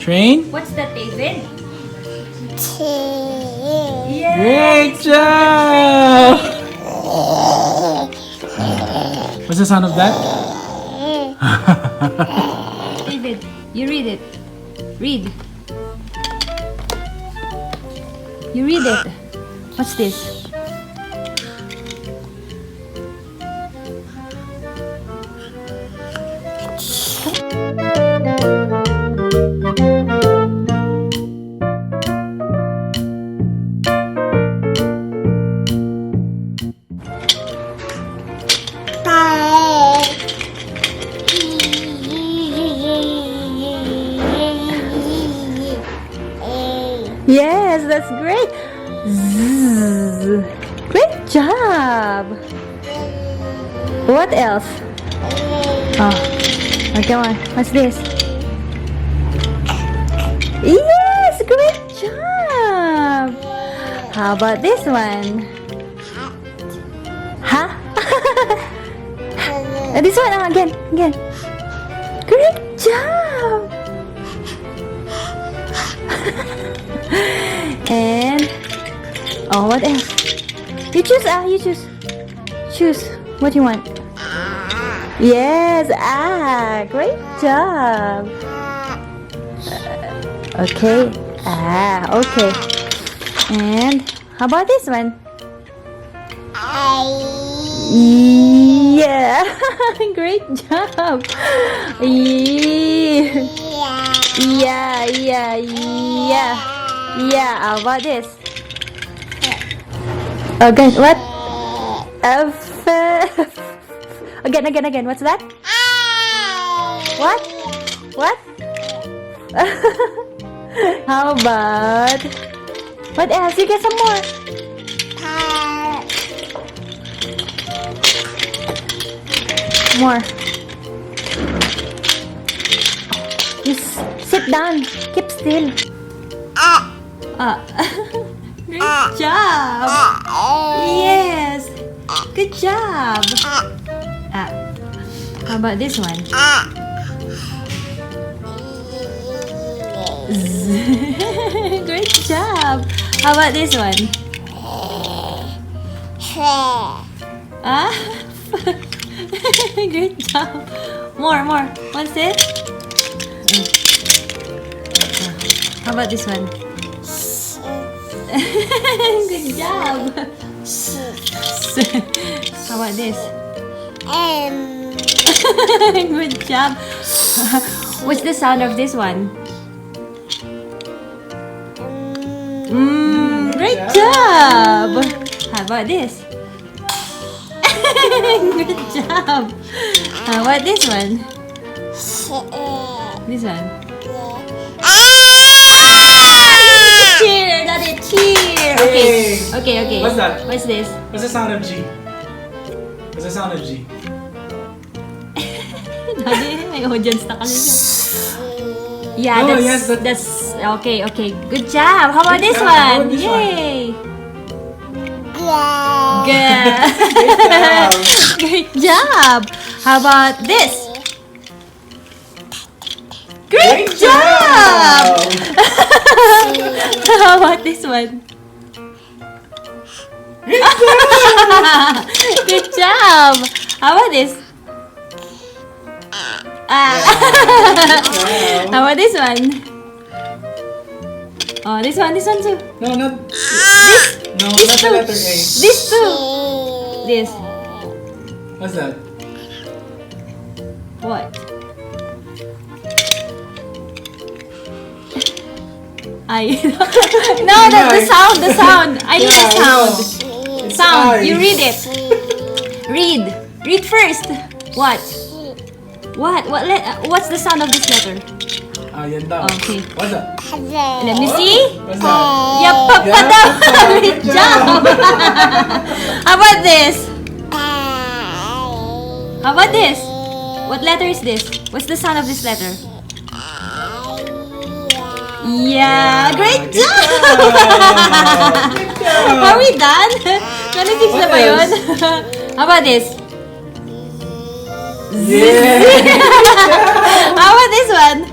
Train? What's that, David? Yeah. Great job! What's the sound of that? David, you read it. Read. You read it. What's this? Yes, that's great. Zzz. Great job. What else? Oh, come on. What's this? Yes, great job. How about this one? Huh? This one, again. Great job. And what else? You choose. You choose. Choose. What do you want? Yes. Great job. Okay. Okay. And how about this one? Yeah. Great job. Yeah. How about this? Again, what? Again. What's that? What? How about? What else? You get some more. More. Just sit down. Keep still. Great job. Yes. Good job. How about this one? Great job. How about this one? Great job. More. What's it? How about this one? Good job. How about this? Good job. What's the sound of this one? Great job. How about this? Good job. How about this one? This one. Cheer, Daddy, cheer. Okay. What's that? What's this? What's the sound of G? What's the sound of G? Daddy, may audience na kasi siya. Yeah, Oh, that's, yes, that's okay. Good job. How about Good this job. one? How about this Yay. Great Good. Great job. How about this? Great job. How about this one? Good job. How about this? How about this one? Oh, this one too. No, not This not the letter A. This too. This. What's that? What? No, the sound. I need the sound. It's Sound. I. You read it. Read first. What? What's the sound of this letter? Yan daw. Okay. What's that? Let me see. What's that? Yapapa daw. Good job. How about this? How about this? What letter is this? What's the sound of this letter? Yeah, great job! Are we done? Nalifix na ba yun? How about this? Yeah! How about this one?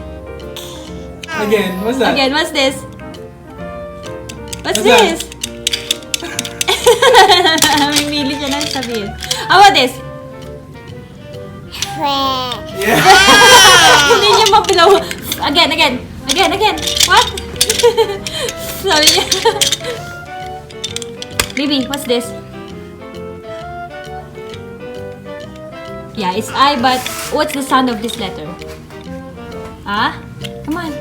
Again, what's that? Again, what's this? What's What's this? Mamimili siya ng sabihin. How about this? Yeah. Hindi niya mapilaw. Again. What? Sabi niya. Baby, what's this? Yeah, it's I, but what's the sound of this letter? Ah? Come on.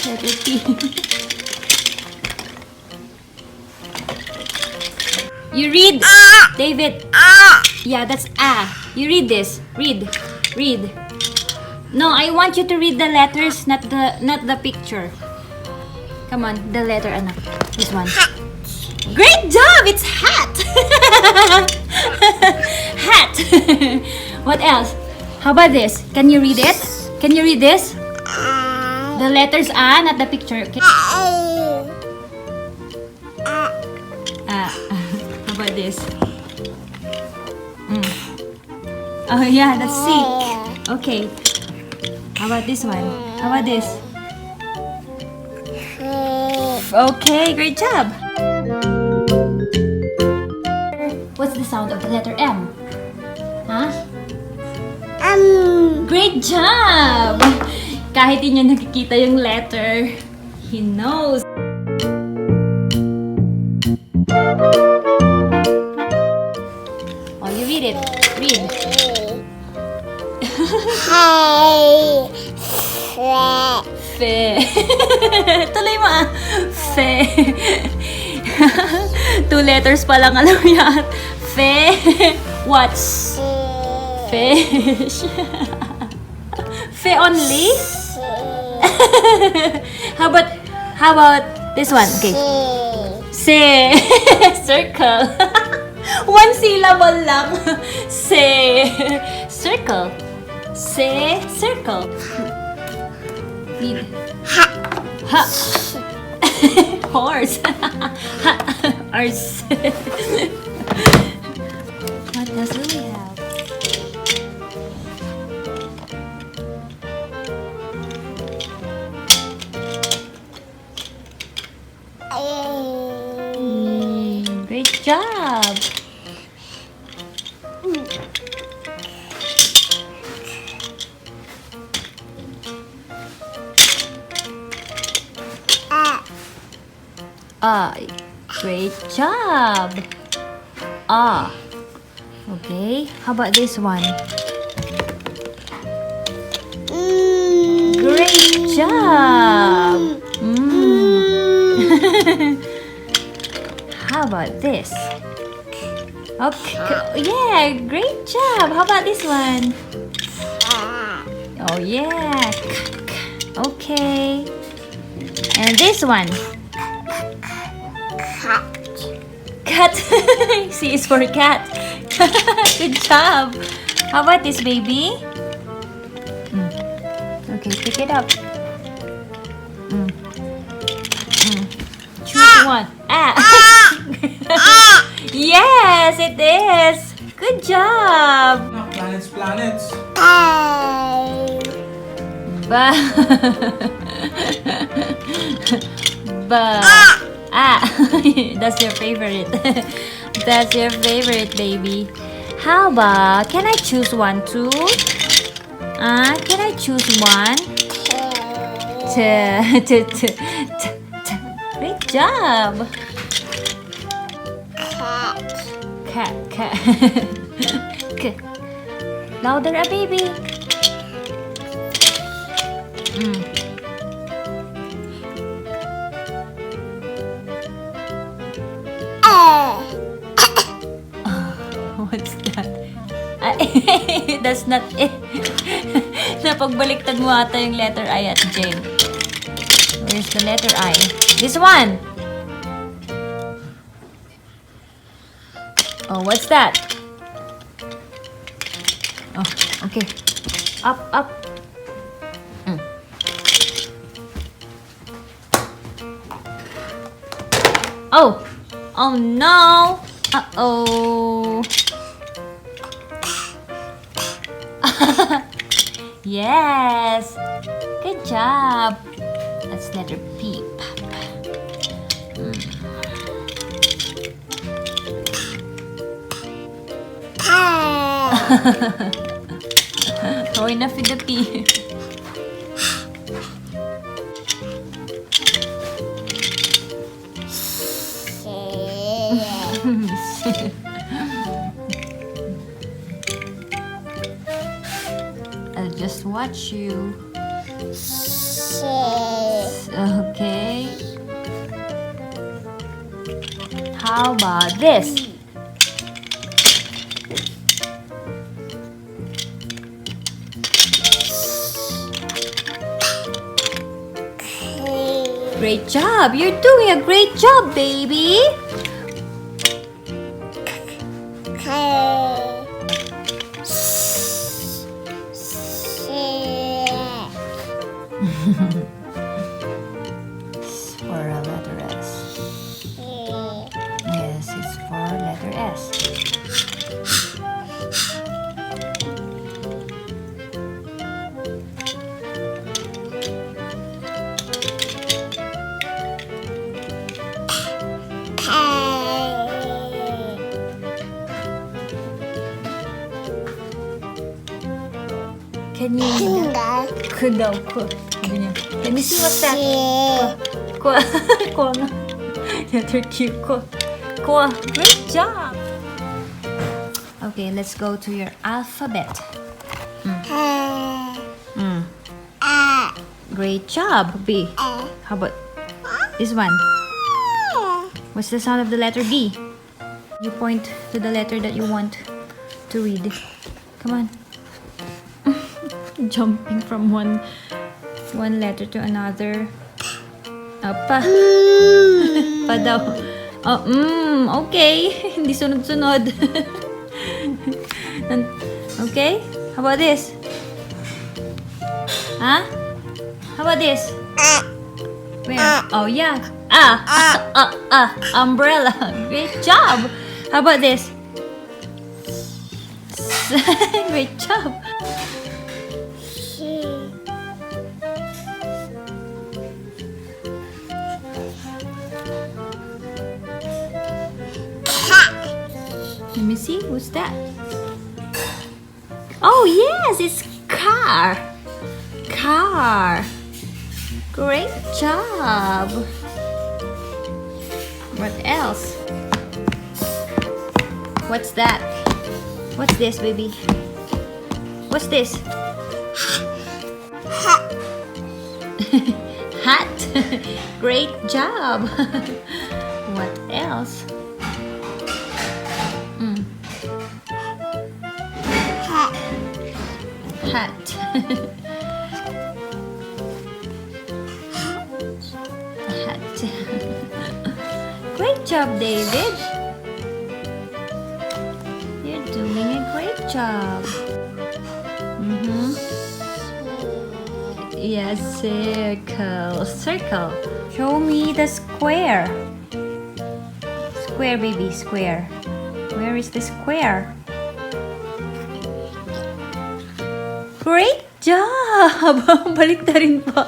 Letter P. You read, David. Yeah, that's You read this. Read. No, I want you to read the letters, not the picture. Come on, the letter, anak. This one. Great job! It's hat. Hat. What else? How about this? Can you read it? Can you read this? The letters not the picture. Okay. How about this? Oh yeah, that's C. Okay. How about this one? How about this? Okay, great job. What's the sound of the letter M? Huh? Great job! Kahit hindi niya nakikita yung letter, he knows. Oh, you read it. Read. Fe. Tuloy mo Fe. 2 letters pa lang alam yan. Fe. What's? Fish. Fe only? How about this one? Okay. Se. Circle. 1 syllable lang. Se. Circle. Se. Circle. Read. Ha. Horse. Ha. Horse. What else do we have? Great job. Great job. Okay. How about this one? Great job. How about this? Okay. Yeah, great job. How about this one? Oh yeah. Okay. And this one? Cat. C is for cat. Good job. How about this, baby? Okay, pick it up. Choose one. Yes, it is. Good job. No, planets. Ba. Ba. That's your favorite. That's your favorite, baby. How about, can I choose one too? Can I choose one? Great job. Cat. Louder, baby. What's that? That's not it. Napagbaliktad mo ata yung letter I at J. Where's the letter I? This one! Oh, what's that? Oh, okay. Up. Oh! Oh no! Uh-oh! Yes! Good job! That's letter P. Oh, enough with the P. I'll just watch you. Okay. How about this? Great job! You're doing a great job, baby! It's for a letter S. Yes, it's for letter S. Can you Let me see what's that. Ko. Letter Q. Ko. Great job. Okay, let's go to your alphabet. Great job, B. How about this one? What's the sound of the letter B? You point to the letter that you want to read. Come on. Jumping from one letter to another. Pa. Pa daw. Oh, okay. Hindi sunod-sunod. Okay? How about this? Huh? How about this? Where? Oh, yeah. Umbrella. Great job. How about this? Great job. Let me see, who's that? Oh yes, it's car. Car. Great job. What else? What's that? What's this, baby? What's this? Hat. Great job. What else? Hat. Hat. Great job, David. You're doing a great job. Yes, circle. Circle. Show me the square. Square, baby, square. Where is the square? Great job! Balik na rin po.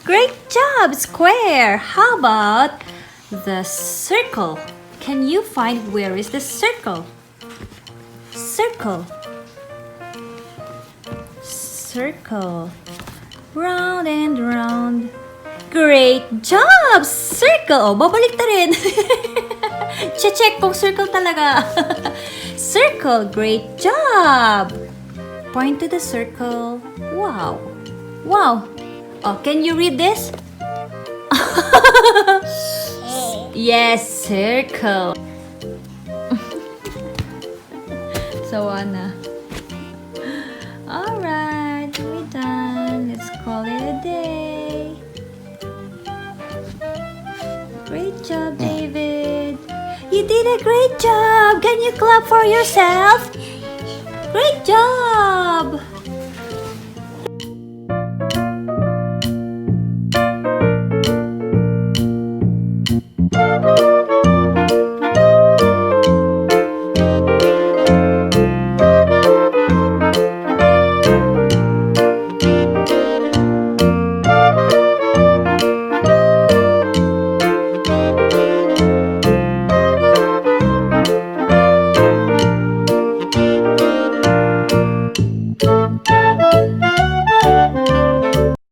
Great job, square. How about the circle? Can you find where is the circle? Circle. Circle. Round and round. Great job! Circle! Oh, babalik na rin. Check kung circle talaga. Circle. Great job! Point to the circle. Wow. Wow. Oh, can you read this? Yes, circle. So, Anna. Alright, we're done. Let's call it a day. Great job, David. You did a great job. Can you clap for yourself? Great job!